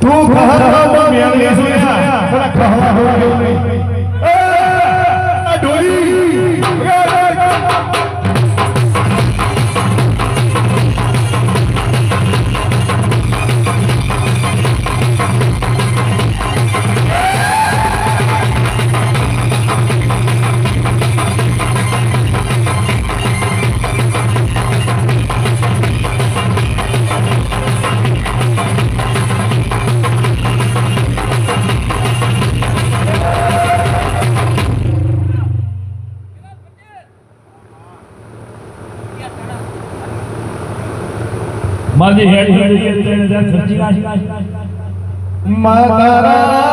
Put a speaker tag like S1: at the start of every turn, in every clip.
S1: તું કહો મેં સુયા થોડા કહવા હો નહીં એ ડોલી
S2: માજી હેડી હેડી 3000 ખર્ચી નાખી
S1: માતારા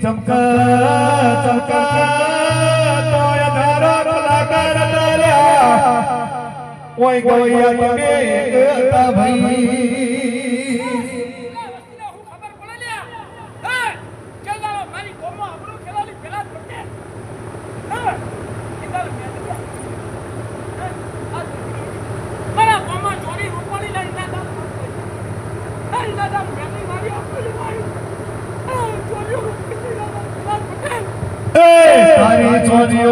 S1: चमका चमका तो धारा कलाकार ઓય ગવૈયા તમે એક હતા ભાઈ
S3: ખબર પડે લ્યા હે ચાલો મારી ગોમાં આપણો ખેલાડી પેલા જ પડે હે ચાલો મેં મારા ગોમાં ચોરી રૂપાળી લઈ ના હે દાદા મેં મારી આપણી મારી ચોરીઓ રૂપાળી ના પડે
S1: તારી ચોરીઓ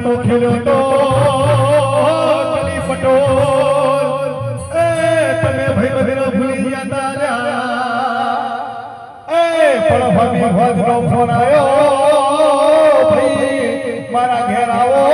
S1: તો ખેલ્યો તો કલી પટોલ તમે ભાઈ બધેનો ભૂલી ગયા તાર્યા પણ ભાભી ભજનો ફોન આવ્યો ભાઈ મારા ઘેર આવો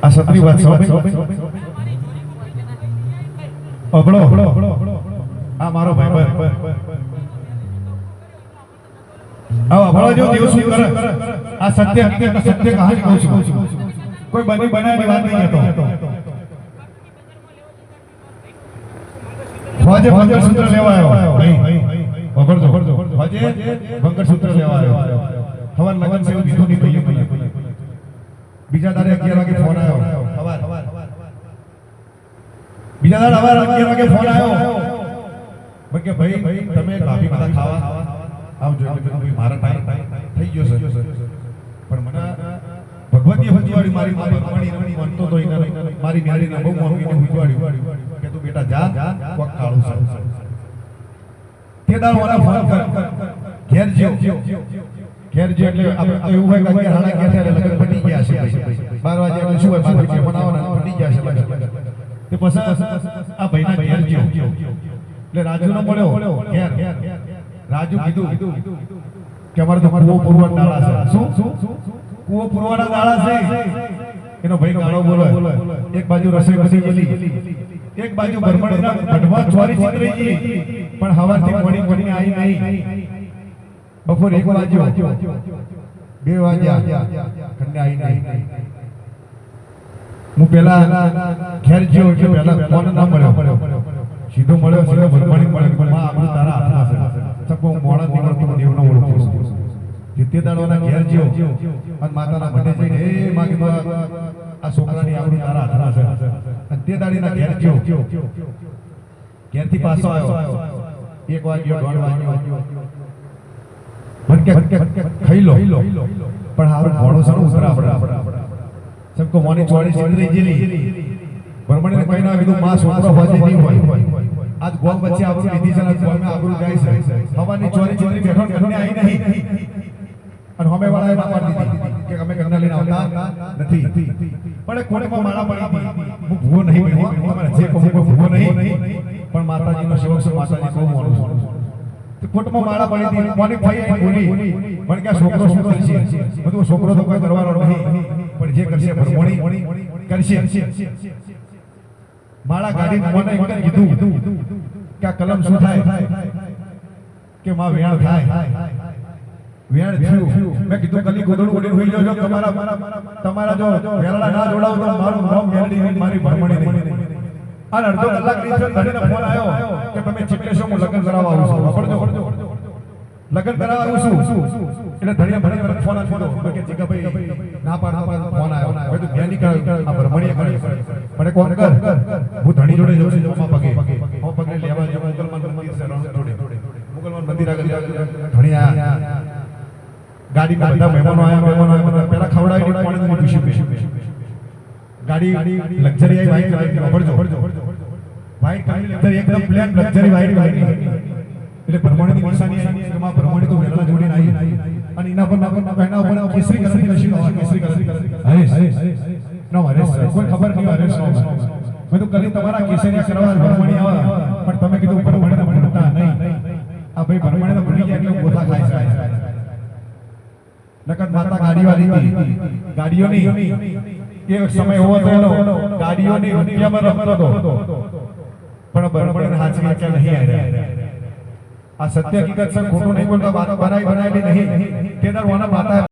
S1: આ સત્રી વાત અબળો આ મારો ભાઈ આવો અબળો જો દેવ શું કરે આ સત્ય કહાની કહું છું કોઈ બની બનાવી વાત નહીં હતો ફોજે મંગળસૂત્ર લેવા આવ્યો ભાઈ વગરજો ફોજે મંગળસૂત્ર લેવા આવ્યો હવન લગન સેવ દીધું નહીં ભાઈ બીજા દાડે 11 વાગે ફોન આવ્યો સવાર બીજા દાડે સવાર 11 વાગે ફોન આવ્યો મેં કે ભાઈ તમે ભાભી બધા ખાવા આવજો એટલે ભાઈ મારા ટાઈમ થઈ ગયો છે પણ મને ભગવતી હુજવાડી મારી ભગવાણી રમણી માનતો તો મારી મ્યારીને બહુ મોરવીને હુજવાડી કે તું બેટા જા કોક કાળું છે તે દાડો મને ફોન કર ઘેર જો એટલે આપણે તો એવું હોય કે હાડા ગયા છે લગન પડી ગયા છે 12 વાગે એટલે શું હોય 12 વાગે બનાવવાના પડી ગયા છે લગન તે પછી આ ભાઈના ઘેર ગયો એટલે રાજુનો મળ્યો ઘેર રાજુ કીધું કે અમારે તો કૂવો પૂરવાના દાડા છે શું કૂવો પૂરવાના દાડા છે એનો ભાઈનો ઘણો બોલો એક બાજુ રસોઈ બધી ગયેલી એક બાજુ બરમણીના ગઢમાં ચોરી ચિતરી ગઈ પણ હવાથી મોડી મોડીને આવી નહીં બપોર 1 વાગ્યો 2 વાગ્યા કન્યા આવી નહીં હું પેલા ઘેર ગયો એટલે પેલા ફોન ના મળ્યો સીધો મળ્યો ભરમાણી મળ્યો માં આપણું તારા હાથમાં છે સકો મોડા નીકળતો દેવનો ઓળખું તે દાડોના ઘેર ગયો અને માતાના ભટે જઈને એ માં કીધું આ છોકરાની આપણું તારા હાથમાં છે અને તે દાડીના ઘેર ગયો ઘેરથી પાછો આવ્યો 1 વાગ્યો 1:30 વાગ્યો ખાઈ લો પણ હારું મોડો સર ઉતરા આપણે સબકો મોની ચોરી ચિતરી જેલી બરમણીને કઈ ના કીધું માં છોકરો હોજે નહીં હોય આજ ગોમ વચ્ચે આપણું લીધી છે ગોમમાં આબરૂ જાય છે હવાની ચોરી ચિતરી બેઠો ઘરને આવી નહીં અને હમે વાળાએ ના પાડી દીધી કે અમે ઘરના લઈને આવતા નથી પણ કોટમાં માળા પડી હું ભૂવો નહીં બન્યો તમારે જે કહું કોઈ ભૂવો નહીં પણ માતાજીનો સેવક છે માતાજી બહુ મોડું છે કોટમાં માળા પડી દીધી કોને ભાઈ બોલી પણ કે છોકરો શું કરશે બધું છોકરો તો કોઈ કરવાનો નહીં પણ જે કરશે ભરમણી કરશે માળા ગાડી મને એમ કીધું કે આ કલમ શું થાય કે માં વેણ થાય વેણ થયું મેં કીધું કલી ગોદડું ઉડીને હોઈ જાવ તમારા જો વેરડા ના જોડાવ તો મારું નામ મેલડી મારી ભરમણી નહીં આ અડધો કલાક ની ધણીનો ફોન આવ્યો કે તમે ચિત્રેશો હું લગ્ન કરાવવા આવું છું પડજો લગ્ન કરાવવા આવું છું એટલે ધણીએ ભણી વખત ફોન આવ્યો કે જીગાભાઈ ના પાડો ફોન આવ્યો ભાઈ તું જ્ઞાની કર આ ભરમણીએ કરી મને કોણ કર હું ધણી જોડે જઉં છું જમવા પગે હું પગને લેવા જઉં મુગલમાન મંદિર છે રણ જોડે મુગલમાન મંદિર આગળ ધણી આયા ગાડીમાં બધા મહેમાનો આવ્યા બધા પહેલા ખવડાવી પાણી પીશું ગાડી લક્ઝરી આવી વાઈટ વાપરજો વાઈટ ગાડી લક્ઝરી એકદમ પ્લેન લક્ઝરી વાઈટ એટલે ભરમણીની નિશાની આવી એમાં ભરમણી તો વેલા જોડીને આવી અને એના પર એના ઉપર કેસરી કલરની મશીન આવે કેસરી કલર હરેશ નો હરેશ કોઈ ખબર નહીં હરેશ નો મેં તો કલી તમારા કેસરી કરવા ભરમણી આવે પણ તમે કીધું ભરમણીને ભણતા નહીં આ ભાઈ ભરમણીને ભણી ગયા એટલે ગોથા ખાય છે નકર માતા ગાડીવાળી હતી ગાડીઓની એક સમય હોવો તો એનો ગાડીઓની દુનિયામાં રમતો હતો પણ ભરમણીને હાચવી કે નહીં આવ્યા આ સત્ય હકીકત છે ખોટું નહીં બોલતા વાત બનાવી નહીં કેદાર વાના માતા